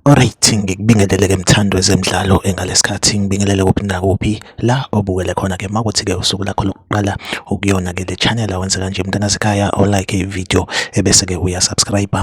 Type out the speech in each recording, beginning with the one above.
Alright, ngikubingelele-ke mthando wezemidlalo engalesikhathi ngibingelele kuphi nakuphi la obukele khona-ke makuthi-ke usuku lakho lokuqala ukuyona-ke le channel awenze kanje mntanasekhaya o-like i-video ebese-ke uyasubscribe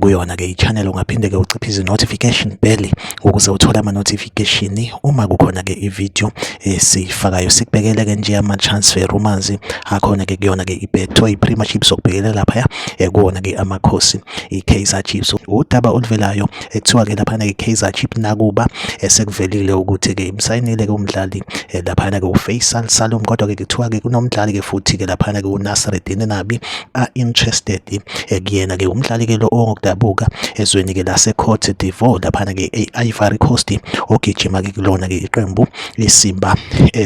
kuyona-ke i-channel ungaphinde-ke uciphe izi-notification bell ukuze uthole ama-notification uma kukhona-ke i-video esiyifakayo. Sikubekele-ke nje ama-transfer rumors akhona-ke kuyona-ke i-Betway Premiership sokubhekele laphaya kuwona-ke amakhosi i-Kaizer Chiefs udaba oluvelayo ekuthiwa-ke laphana i-Kaizer Chiefs nakuba sekuvelile ukuthi-ke imsayinile-ke umdlali laphana-ke uFaisal Salum, kodwa-ke kuthiwa-ke kunomdlali-ke futhi-ke laphana-ke uNasreddine Nabi interested kuyena-ke umdlali-ke lo ongokudabuka ezweni-ke lase-Cote d'Ivoire laphana-ke e-Ivory Coast ogijima-ke kulona-ke iqembu leSimba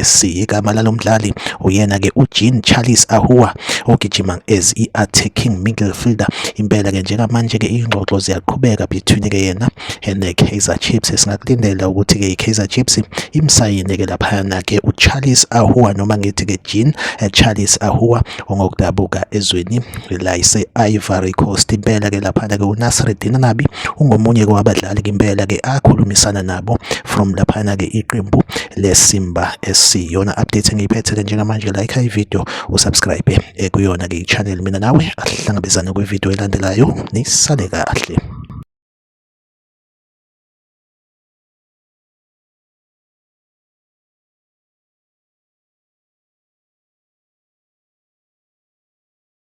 SC. Igama lalo mdlali uyena-ke uJean-Charles Ahoua ogijima as i-attacking midfielder. Impela-ke njengamanje-ke ingxoxo ziyaqhubeka between-ke yena ne-Kaizer Chiefs. Singakulindela ukuthi-ke i-Kaizer Chiefs imsayine-ke laphana-ke uCharles Ahoua noma ngithi-ke Jean-Charles Ahoua ongokudabuka ezweni lase-Ivory Coast. Impela-ke laphana-ke uNasreddine Nabi ungomunye-ke wabadlali-ke impela-ke akhulumisana nabo from laphana-ke iqembu leSimba SC. Yona update engiyiphethe-ke njengamanje, like i-video usubscribe kuyona-ke i-channel. Mina nawe asihlangabezane kwi-video elandelayo, nisale kahle.